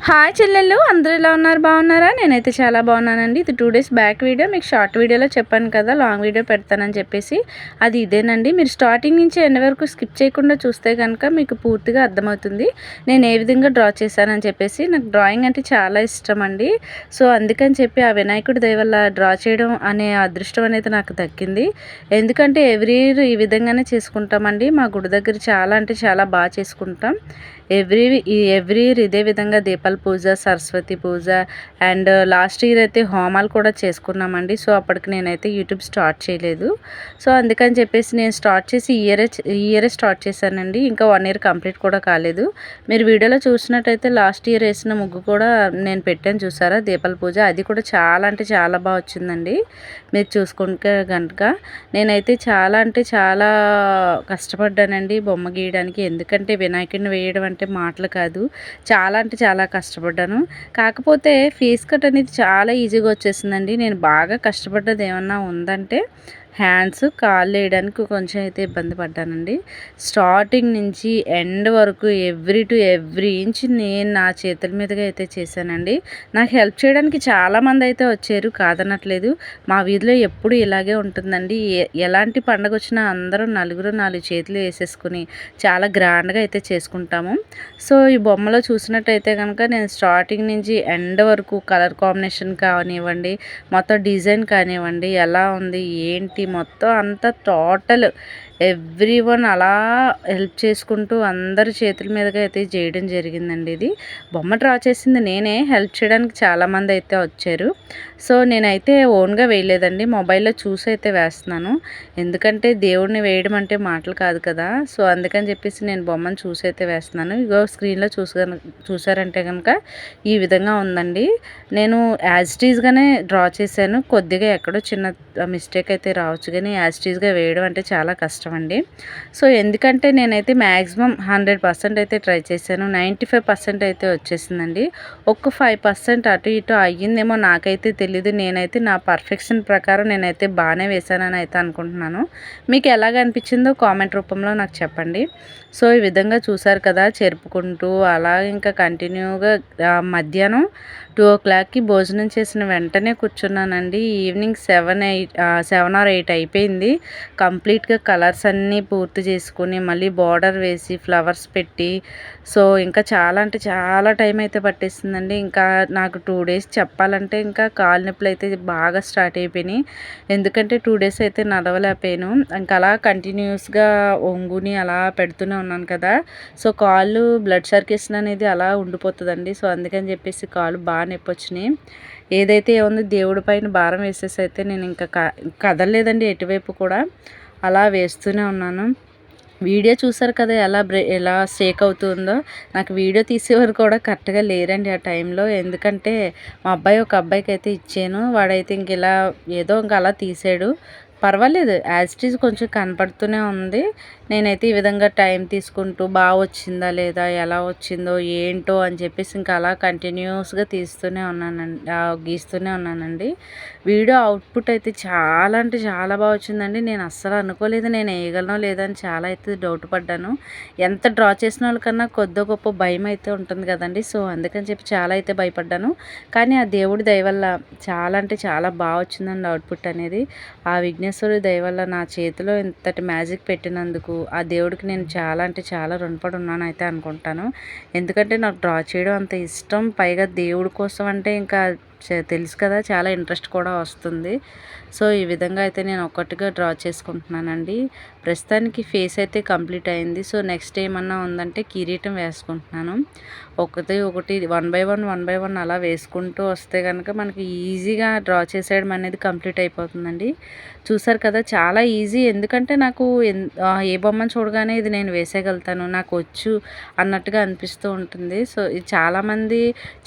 Hi చెల్లెళ్ళు, అందరూ ఎలా ఉన్నారు? బాగున్నారా? నేనైతే చాలా బాగున్నానండి. ఇది 2 డేస్ బ్యాక్ వీడియో. మీకు షార్ట్ వీడియోలో చెప్పాను కదా లాంగ్ వీడియో పెడతానని చెప్పేసి, అది ఇదేనండి. మీరు స్టార్టింగ్ నుంచి ఎండ్ వరకు స్కిప్ చేయకుండా చూస్తే కనుక మీకు పూర్తిగా అర్థమవుతుంది నేను ఏ విధంగా డ్రా చేశానని చెప్పేసి. నాకు డ్రాయింగ్ అంటే చాలా ఇష్టం అండి. సో అందుకని చెప్పి ఆ వినాయకుడి దయ వల్ల డ్రా చేయడం అనే అదృష్టం అనేది నాకు దక్కింది. ఎందుకంటే ఎవ్రీ ఇయర్ ఈ విధంగానే చేసుకుంటామండి. మా గుడి దగ్గర చాలా అంటే చాలా బాగా చేసుకుంటాం. ఎవ్రీ ఇయర్ ఇదే విధంగా దీపాల పూజ, సరస్వతి పూజ అండ్ లాస్ట్ ఇయర్ అయితే హోమాలు కూడా చేసుకున్నామండి. సో అప్పటికి నేనైతే యూట్యూబ్ స్టార్ట్ చేయలేదు. సో అందుకని చెప్పేసి నేను స్టార్ట్ చేసి ఈ ఇయరే స్టార్ట్ చేశానండి. ఇంకా 1 ఇయర్ కంప్లీట్ కూడా కాలేదు. మీరు వీడియోలో చూసినట్టయితే లాస్ట్ ఇయర్ వేసిన ముగ్గు కూడా నేను పెట్టాను, చూసారా? దీపాల పూజ అది కూడా చాలా అంటే చాలా బాగా వచ్చిందండి. మీరు చూసుకుంటే కనుక నేనైతే చాలా అంటే చాలా కష్టపడ్డానండి బొమ్మ గీయడానికి. ఎందుకంటే వినాయకుడిని వేయడం అంటే మాటలు కాదు, చాలా అంటే చాలా కష్టపడ్డాను. కాకపోతే ఫేస్ కట్ అనేది చాలా ఈజీగా వచ్చేసిందండి. నేను బాగా కష్టపడ్డది ఏమన్నా ఉందంటే హ్యాండ్స్, కాళ్ళు వేయడానికి కొంచెం అయితే ఇబ్బంది పడ్డానండి. స్టార్టింగ్ నుంచి ఎండ్ వరకు ఎవ్రీ ఇంచ్ నేను నా చేతుల మీదుగా అయితే చేశానండి. నాకు హెల్ప్ చేయడానికి చాలామంది అయితే వచ్చారు, కాదనట్లేదు. మా వీధిలో ఎప్పుడు ఇలాగే ఉంటుందండి. ఎలాంటి పండగ వచ్చినా అందరూ నలుగురు 4 చేతులు వేసేసుకుని చాలా గ్రాండ్గా అయితే చేసుకుంటాము. సో ఈ బొమ్మలో చూసినట్టయితే కనుక నేను స్టార్టింగ్ నుంచి ఎండ్ వరకు కలర్ కాంబినేషన్ కానివ్వండి, మొత్తం డిజైన్ కానివ్వండి, ఎలా ఉంది ఏంటి మొత్తం అంతా టోటల్ ఎవ్రీవన్ అలా హెల్ప్ చేసుకుంటూ అందరి చేతుల మీదుగా అయితే చేయడం జరిగిందండి. ఇది బొమ్మ డ్రా చేసింది నేనే, హెల్ప్ చేయడానికి చాలామంది అయితే వచ్చారు. సో నేనైతే ఓన్గా వేయలేదండి, మొబైల్లో చూసి అయితే వేస్తున్నాను. ఎందుకంటే దేవుడిని వేయడం అంటే మాటలు కాదు కదా. సో అందుకని చెప్పేసి నేను బొమ్మను చూసి అయితే వేస్తున్నాను. ఇగో స్క్రీన్లో చూసారంటే కనుక ఈ విధంగా ఉందండి. నేను యాజ్ ఇట్ ఈజ్గానే డ్రా చేశాను. కొద్దిగా ఎక్కడో చిన్న మిస్టేక్ అయితే రావచ్చు, కానీ యాజ్ ఇట్ ఈజ్గా వేయడం అంటే చాలా కష్టం అండి. సో ఎందుకంటే నేనైతే మ్యాక్సిమం 100% అయితే ట్రై చేశాను. 95% అయితే వచ్చేసిందండి. ఒక్క 5% అటు ఇటు అయ్యిందేమో నాకైతే తెలీదు. నేనైతే నా పర్ఫెక్షన్ ప్రకారం నేనైతే బాగానే వేశానని అయితే అనుకుంటున్నాను. మీకు ఎలాగ అనిపించిందో కామెంట్ రూపంలో నాకు చెప్పండి. సో ఈ విధంగా చూసారు కదా, చెరుపుకుంటూ అలా ఇంకా కంటిన్యూగా మధ్యాహ్నం 2 o'clockకి భోజనం చేసిన వెంటనే కూర్చున్నానండి. ఈవినింగ్ 7 or 8 అయిపోయింది. కంప్లీట్గా కలర్స్ అన్నీ పూర్తి చేసుకుని మళ్ళీ బార్డర్ వేసి ఫ్లవర్స్ పెట్టి, సో ఇంకా చాలా అంటే చాలా టైం అయితే పట్టేసిందండి. ఇంకా నాకు 2 days చెప్పాలంటే ఇంకా కాలు నొప్పులు అయితే బాగా స్టార్ట్ అయిపోయినాయి. ఎందుకంటే 2 days అయితే నడవలేకపోయాను. ఇంకా అలా కంటిన్యూస్గా ఒంగుని అలా పెడుతూనే ఉన్నాను కదా. సో కాళ్ళు బ్లడ్ సర్క్యులేషన్ అనేది అలా ఉండిపోతుందండి. సో అందుకని చెప్పేసి కాళ్ళు బాగా నొప్పి వచ్చినాయి. ఏదైతే ఏముంది దేవుడి పైన భారం వేసేసి అయితే నేను ఇంకా కదలలేదండి ఎటువైపు కూడా, అలా వేస్తూనే ఉన్నాను. వీడియో చూసారు కదా ఎలా షేక్ అవుతుందో. నాకు వీడియో తీసేవారు కూడా కరెక్ట్గా లేరండి ఆ టైంలో. ఎందుకంటే మా ఒక అబ్బాయికి అయితే ఇచ్చాను, వాడైతే ఇంక ఇలా ఏదో ఇంక అలా తీసాడు. పర్వాలేదు, యాజ్ ఇట్ ఈజ్ కొంచెం కనపడుతూనే ఉంది. నేనైతే ఈ విధంగా టైం తీసుకుంటూ బాగా వచ్చిందా లేదా, ఎలా వచ్చిందో ఏంటో అని చెప్పేసి ఇంకా అలా కంటిన్యూస్గా తీస్తూనే ఉన్నానండి, గీస్తూనే ఉన్నానండి. వీడియో అవుట్పుట్ అయితే చాలా అంటే చాలా బాగా వచ్చిందండి. నేను అస్సలు అనుకోలేదు నేను వేయగలనో లేదని, చాలా అయితే డౌట్ పడ్డాను. ఎంత డ్రా చేసిన వాళ్ళకన్నా కొద్దో గొప్ప భయం అయితే ఉంటుంది కదండి. సో అందుకని చెప్పి చాలా అయితే భయపడ్డాను. కానీ ఆ దేవుడి దయ వల్ల చాలా అంటే చాలా బాగా వచ్చిందండి అవుట్పుట్ అనేది. ఆ విఘ్నేశ్వరుడి దయ వల్ల నా చేతిలో ఇంతటి మ్యాజిక్ పెట్టినందుకు ఆ దేవుడికి నేను చాలా అంటే చాలా రుణపడి ఉన్నాను అయితే అనుకుంటాను. ఎందుకంటే నాకు డ్రా చేయడం అంత ఇష్టం, పైగా దేవుడి కోసం అంటే ఇంకా తెలుసు కదా, చాలా ఇంట్రెస్ట్ కూడా వస్తుంది. సో ఈ విధంగా అయితే నేను ఒక్కటిగా డ్రా చేసుకుంటున్నానండి. ప్రస్తుతానికి ఫేస్ అయితే కంప్లీట్ అయింది. సో నెక్స్ట్ ఏమన్నా ఉందంటే కిరీటం వేసుకుంటున్నాను. ఒకటి 1 by 1 అలా వేసుకుంటూ వస్తే కనుక మనకి ఈజీగా డ్రా చేసేయడం అనేది కంప్లీట్ అయిపోతుందండి. చూసారు కదా, చాలా ఈజీ. ఎందుకంటే నాకు ఏ బొమ్మను చూడగానే ఇది నేను వేసేయగలుగుతాను, నాకు వచ్చు అన్నట్టుగా అనిపిస్తూ ఉంటుంది. సో ఇది చాలామంది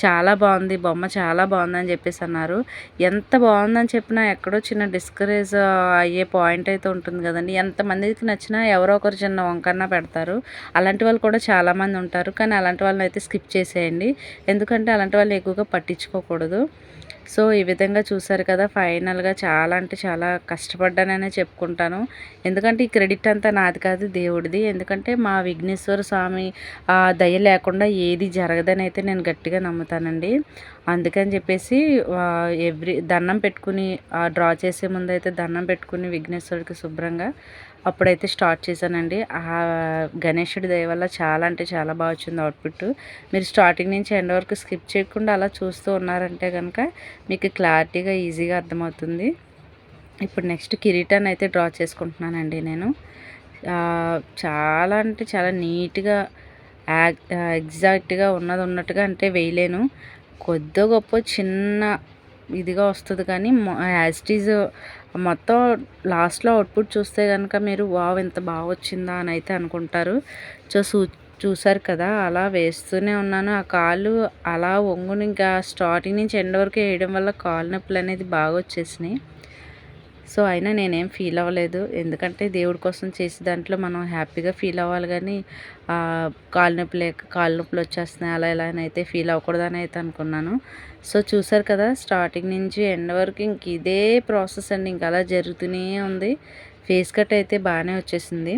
చాలా బాగుంది బొమ్మ, చాలా బాగుందని చెప్పేసి అన్నారు. ఎంత బాగుందని చెప్పినా ఎక్కడో చిన్న డిస్కరేజ్ అయ్యే పాయింట్ అయితే ఉంటుంది కదండి. ఎంతమంది మందికి నచ్చినా ఎవరో ఒకరు చిన్న వంకన్న పెడతారు. అలాంటి వాళ్ళు కూడా చాలామంది ఉంటారు. కానీ అలాంటి వాళ్ళని అయితే స్కిప్ చేసేయండి. ఎందుకంటే అలాంటి వాళ్ళని ఎక్కువగా పట్టించుకోకూడదు. సో ఈ విధంగా చూసారు కదా, ఫైనల్గా చాలా అంటే చాలా కష్టపడ్డాననే చెప్పుకుంటాను. ఎందుకంటే ఈ క్రెడిట్ అంతా నాది కాదు, దేవుడిది. ఎందుకంటే మా విఘ్నేశ్వర స్వామి దయ లేకుండా ఏది జరగదని అయితే నేను గట్టిగా నమ్ముతానండి. అందుకని చెప్పేసి దండం పెట్టుకుని డ్రా చేసే ముందు అయితే దండం పెట్టుకుని విఘ్నేశ్వరుడికి శుభ్రంగా అప్పుడైతే స్టార్ట్ చేశానండి. గణేశుడి దయ వల్ల చాలా అంటే చాలా బాగా వచ్చింది అవుట్పుట్. మీరు స్టార్టింగ్ నుంచి ఎండ్ వరకు స్కిప్ చేయకుండా అలా చూస్తూ ఉన్నారంటే కనుక మీకు క్లారిటీగా ఈజీగా అర్థమవుతుంది. ఇప్పుడు నెక్స్ట్ కిరీటాన్ని అయితే డ్రా చేసుకుంటున్నానండి నేను. చాలా అంటే చాలా నీట్గా ఎగ్జాక్ట్గా ఉన్నది ఉన్నట్టుగా అంటే వేయలేను. కొద్దో గొప్ప చిన్న ఇదిగా వస్తుంది కానీ యాజ్ ఇట్ ఈజ్ మొత్తం లాస్ట్లో అవుట్పుట్ చూస్తే కనుక మీరు వావ్ ఎంత బాగా వచ్చిందా అని అయితే అనుకుంటారు. చూసారు కదా, అలా వేస్తూనే ఉన్నాను. ఆ కాళ్ళు అలా వంగుని ఇంకా స్టార్టింగ్ నుంచి ఎండ్ వరకు వేయడం వల్ల కాళ్ళు నొప్పులు అనేది బాగా వచ్చేసినాయి. సో అయినా నేనేం ఫీల్ అవ్వలేదు. ఎందుకంటే దేవుడి కోసం చేసే దాంట్లో మనం హ్యాపీగా ఫీల్ అవ్వాలి కానీ కాళ్ళు నొప్పులు వచ్చేస్తున్నాయి అలా ఇలా అని అయితే ఫీల్ అవ్వకూడదని అయితే అనుకున్నాను. సో చూసారు కదా, స్టార్టింగ్ నుంచి ఎండ్ వరకు ఇంక ఇదే ప్రాసెస్ అండి. ఇంక అలా జరుగుతూనే ఉంది. ఫేస్ కట్ అయితే బాగానే వచ్చేసింది.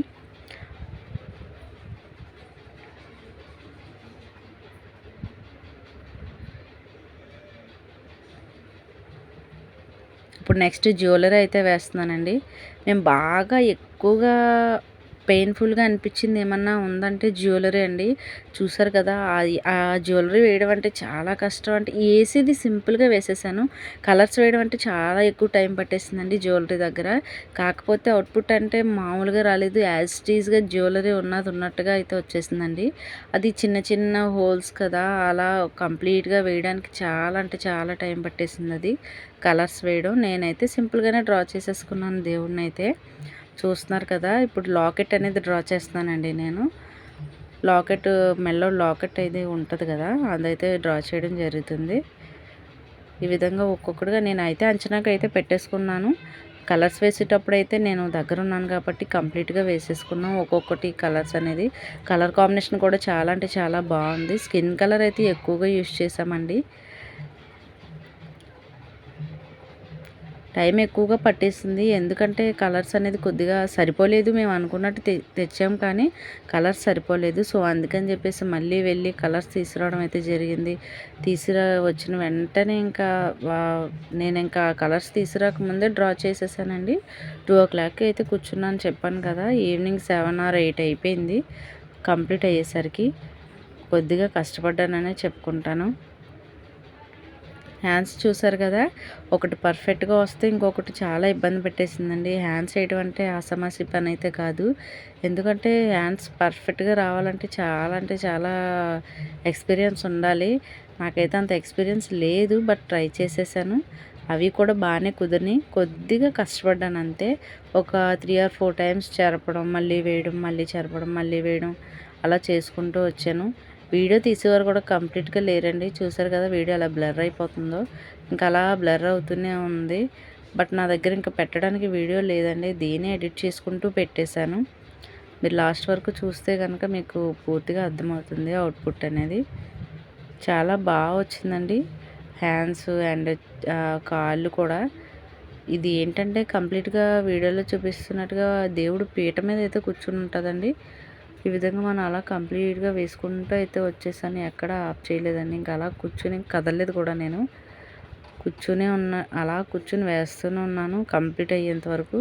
ఇప్పుడు నెక్స్ట్ జ్యువెలరీ అయితే వేస్తున్నానండి. నేను బాగా ఎక్కువగా పెయిన్ఫుల్గా అనిపించింది ఏమన్నా ఉందంటే జ్యువెలరీ అండి. చూసారు కదా, ఆ జ్యువెలరీ వేయడం అంటే చాలా కష్టం. అంటే వేసేది సింపుల్గా వేసేసాను. కలర్స్ వేయడం అంటే చాలా ఎక్కువ టైం పట్టేసిందండి జ్యువెలరీ దగ్గర. కాకపోతే అవుట్పుట్ అంటే మామూలుగా రాలేదు. యాజ్ ఇట్ ఈజ్గా జ్యువెలరీ ఉన్నది ఉన్నట్టుగా అయితే వచ్చేసిందండి. అది చిన్న చిన్న హోల్స్ కదా, అలా కంప్లీట్గా వేయడానికి చాలా అంటే చాలా టైం పట్టేసింది అది కలర్స్ వేయడం. నేనైతే సింపుల్గానే డ్రా చేసేసుకున్నాను దేవుడిని అయితే. చూస్తున్నారు కదా, ఇప్పుడు లాకెట్ అనేది డ్రా చేస్తున్నానండి నేను. లాకెట్ మెల్లో లాకెట్ అయితే ఉంటుంది కదా, అదైతే డ్రా చేయడం జరుగుతుంది. ఈ విధంగా ఒక్కొక్కటిగా నేనైతే అంచనాకు అయితే పెట్టేసుకున్నాను. కలర్స్ వేసేటప్పుడు అయితే నేను దగ్గర ఉన్నాను కాబట్టి కంప్లీట్గా వేసేసుకున్నాం ఒక్కొక్కటి కలర్స్ అనేది. కలర్ కాంబినేషన్ కూడా చాలా అంటే చాలా బాగుంది. స్కిన్ కలర్ అయితే ఎక్కువగా యూజ్ చేసామండి. టైం ఎక్కువగా పట్టేసింది. ఎందుకంటే కలర్స్ అనేది కొద్దిగా సరిపోలేదు. మేము అనుకున్నట్టు తెచ్చాం కానీ కలర్స్ సరిపోలేదు. సో అందుకని చెప్పేసి మళ్ళీ వెళ్ళి కలర్స్ తీసుకురావడం అయితే జరిగింది. వచ్చిన వెంటనే నేను ఇంకా కలర్స్ తీసుకురాకముందే డ్రా చేసేసానండి. 2 o'clock అయితే కూర్చున్నాను చెప్పాను కదా. ఈవినింగ్ 7 or 8 అయిపోయింది కంప్లీట్ అయ్యేసరికి. కొద్దిగా కష్టపడ్డాననే చెప్పుకుంటాను. హ్యాండ్స్ చూసారు కదా, ఒకటి పర్ఫెక్ట్గా వస్తే ఇంకొకటి చాలా ఇబ్బంది పెట్టేసిందండి. హ్యాండ్స్ వేయడం అంటే ఆసమాసి పని అయితే కాదు. ఎందుకంటే హ్యాండ్స్ పర్ఫెక్ట్గా రావాలంటే చాలా అంటే చాలా ఎక్స్పీరియన్స్ ఉండాలి. నాకైతే అంత ఎక్స్పీరియన్స్ లేదు, బట్ ట్రై చేసేసాను. అవి కూడా బాగానే కుదిరినాయి. కొద్దిగా కష్టపడ్డాను అంతే. ఒక 3 or 4 times చెరపడం, మళ్ళీ వేయడం, మళ్ళీ చెరపడం, మళ్ళీ వేయడం అలా చేసుకుంటూ వచ్చాను. వీడియో తీసేవారు కూడా కంప్లీట్గా లేరండి. చూసారు కదా వీడియో అలా బ్లర్ అయిపోతుందో. ఇంకా అలా బ్లర్ అవుతూనే ఉంది. బట్ నా దగ్గర ఇంకా పెట్టడానికి వీడియో లేదండి. దీన్ని ఎడిట్ చేసుకుంటూ పెట్టేశాను. మీరు లాస్ట్ వరకు చూస్తే కనుక మీకు పూర్తిగా అర్థమవుతుంది అవుట్పుట్ అనేది. చాలా బాగా వచ్చిందండి. హ్యాండ్స్ అండ్ కాళ్ళు కూడా. ఇది ఏంటంటే కంప్లీట్గా వీడియోలో చూపిస్తున్నట్టుగా దేవుడు పీట మీద అయితే కూర్చుని ఉంటుందండి. ఈ విధంగా మనం అలా కంప్లీట్గా వేసుకుంటూ అయితే వచ్చేసాను. ఎక్కడ ఆఫ్ చేయలేదండి. ఇంకా అలా కూర్చుని కదలలేదు కూడా నేను. అలా కూర్చుని వేస్తూనే ఉన్నాను కంప్లీట్ అయ్యేంత వరకు.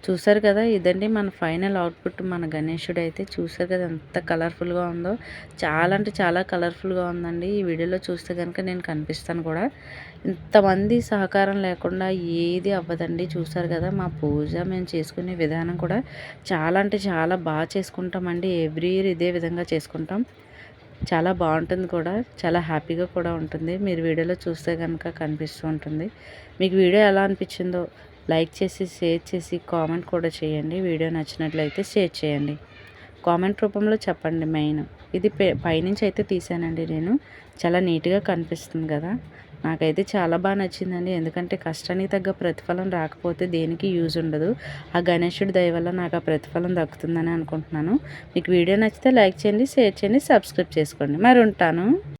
చూసారు కదా, ఇదండి మన ఫైనల్ అవుట్పుట్. మన గణేశుడు అయితే చూసారు కదా ఎంత కలర్ఫుల్గా ఉందో. చాలా అంటే చాలా కలర్ఫుల్గా ఉందండి. ఈ వీడియోలో చూస్తే కనుక నేను కనిపిస్తాను కూడా. ఇంతమంది సహకారం లేకుండా ఏది అవ్వదండి. చూసారు కదా, మా పూజ మేము చేసుకునే విధానం కూడా చాలా అంటే చాలా బాగా చేసుకుంటామండి. ఎవ్రీ ఇయర్ ఇదే విధంగా చేసుకుంటాం. చాలా బాగుంటుంది కూడా, చాలా హ్యాపీగా కూడా ఉంటుంది. మీరు వీడియోలో చూస్తే కనుక కనిపిస్తూ ఉంటుంది. మీకు వీడియో ఎలా అనిపించిందో లైక్ చేసి, షేర్ చేసి, కామెంట్ కూడా చేయండి. వీడియో నచ్చినట్లయితే షేర్ చేయండి. కామెంట్ రూపంలో చెప్పండి. మెయిన్ ఇది పైనుంచి అయితే తీసానండి నేను. చాలా నీట్గా కనిపిస్తుంది కదా. నాకైతే చాలా బాగా నచ్చిందండి. ఎందుకంటే కష్టానికి తగ్గ ప్రతిఫలం రాకపోతే దేనికి యూజ్ ఉండదు. ఆ గణేశుడి దయ వల్ల నాకు ఆ ప్రతిఫలం దక్కుతుందని అనుకుంటున్నాను. మీకు వీడియో నచ్చితే లైక్ చేయండి, షేర్ చేయండి, సబ్స్క్రైబ్ చేసుకోండి. మరి ఉంటాను.